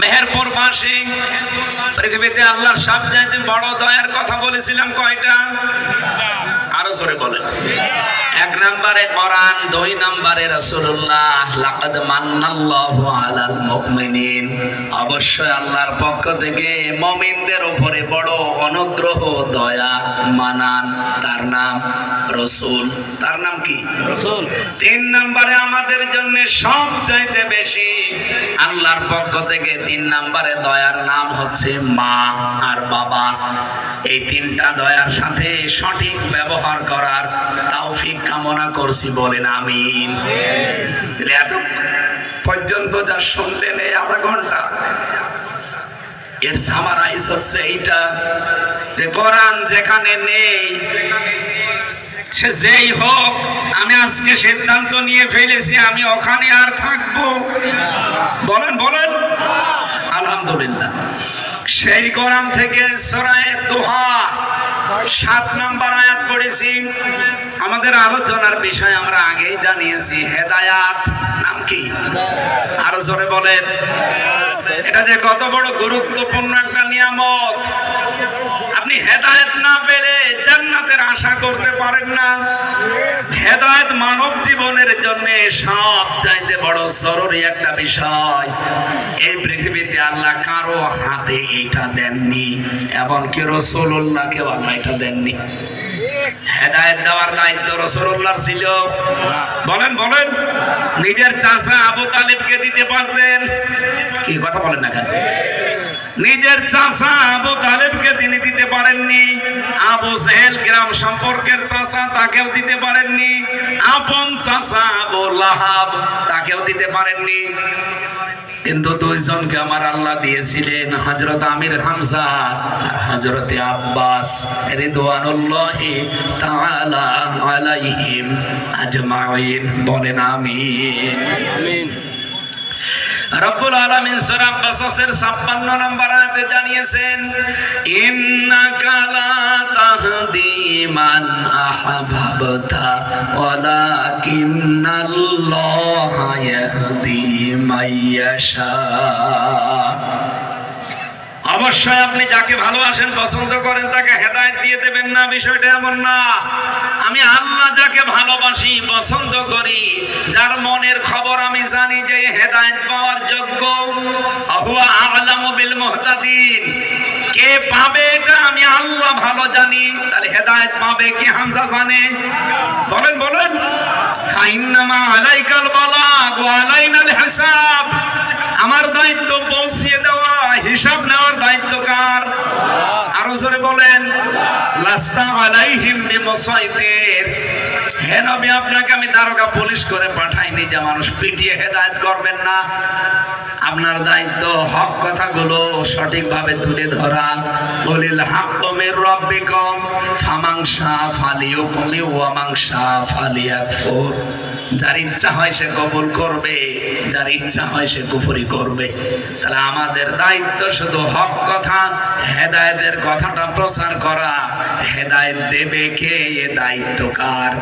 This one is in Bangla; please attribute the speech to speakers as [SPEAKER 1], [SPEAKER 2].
[SPEAKER 1] মেহেরপুরবাসী পৃথিবীতে আল্লাহর সবচাইতে বড় দয়ার কথা বলেছিলাম কয়টা? আরো জোরে বলেন। 1 নম্বরে কোরআন, 2 নম্বরে রাসূলুল্লাহ। লাকাদ মান্নাল্লাহু আলাল মুমিনিন, অবশ্যই আল্লাহর পক্ষ থেকে মুমিনদের উপরে বড় অনুগ্রহ, দয়া, মানান। তার নাম রাসূল। তার নাম কি? রাসূল। 3 নম্বরে আমাদের জন্য সবচাইতে বেশি আল্লাহর পক্ষ থেকে 3 নম্বরে দয়ার নাম হচ্ছে মা আর বাবা। এই 3টা দয়ার সাথে সঠিক ব্যবহার করার তৌফিক কামনা করছি, বলেন আমিন। এত পর্যন্ত যা শুনলেন এই আধা ঘন্টা, এর সামারাইজ হচ্ছে এইটা যে কোরআন যেখানে নেই সে যেই হোক, আমি আজকে সিদ্ধান্ত নিয়ে ফেলেছি আমি ওখানে আর থাকবো। বলেন বলেন আলহামদুলিল্লাহ। সেই কোরআন থেকে সূরা দোহা 7 নম্বর আয়াত পড়েছি। আমাদের আলোচনার বিষয় আমরা আগেই জানিয়েছি, হেদায়াত। নাম কি? আরো জোরে বলেন। এটা যে কত বড় গুরুত্বপূর্ণ একটা নিয়ামত। আপনি হেদায়েত না পেলে জান্নাতের আশা করতে পারেন না। হেদায়েত মানব জীবনের জন্য সবচাইতে বড় জরুরি একটা বিষয়। এই পৃথিবীতে আল্লাহ কারো হাতে এটা দেননি, এমনকি রাসূলুল্লাহকেও আল্লাহ এটা দেননি। হেদায়েত দেওয়ার দায়িত্ব রাসূলুল্লাহর ছিল। বলেন বলেন। নিজের চাচা আবু তালিবকে দিতে পারতেন, কি কথা বলেন না কেন? নিজের চাচা আবু তালেবকে তিনি দিতে পারেননি। আবু জেহেল গ্রাম সম্পর্কের চাচা, তাকেও দিতে পারেননি। আপন চাচা আবু লাহাব, তাকেও দিতে পারেননি। কিন্তু 2 জনকে আমার আল্লাহ দিয়েছিলেন, হযরত আমির হামজা আর হযরত আব্বাস রিদওয়ানুল্লাহি তাআলা আলাইহিম আজমাইন। বলেন আমিন। আমিন। রব্বুল আলামিন সূরা কাসাসের 56 নম্বর আয়াতে জানিয়েছেন, ইন্নাকা লা তাহদি মান আহবাবতা ওয়ালাকিন্নাল্লাহা ইয়াহদি মাইয়াশা। অবশ্যই আপনি যাকে ভালোবাসেন, পছন্দ করেন, তাকে হেদায়েত দিয়ে দেবেন না, বিষয়টা এমন না। আমি আল্লাহ যাকে ভালোবাসি, পছন্দ করি, যার মনের খবর আমি জানি যে হেদায়েত পাওয়ার যোগ্য, হুয়া আ'লামু বিল মুহতাদিন। কে পাবে এটা আমি আল্লাহ ভালো জানি। তাহলে হেদায়েত পাবে কি হামজা জানে? বলেন বলেন। ফাইন্নামা আলাইকাল বালাগ ওয়া আলাইনাল হিসাব। আমার দায়িত্ব পৌঁছিয়ে দেওয়া, হিসাব নেওয়ার দায়িত্ব কার? আরো জোরে বলেন। লাস্তা আলাইহিম বিমুসাইতির। হে নবী, আপনাকে আমি দারোগা পুলিশ করে পাঠাইনি যে মানুষ পিটিয়ে হেদায়েত করবেন না। আপনার দায়িত্ব হক কথাগুলো সঠিকভাবে তুলে ধরা। বলিল হাক্কু মির রাব্বিকুম ফামান শাআ ফালিয়ুমিন ওয়া মান শাআ ফালিয়াকফুর। যার ইচ্ছা হয় সে কবুল করবে, যার ইচ্ছা হয় সে কুফরি করবে। তাহলে আমাদের দায়িত্ব শুধু হক কথা, হেদায়েতের কথাটা প্রচার করা। হেদায়েত দেবে কে? এ দায়িত্ব কার?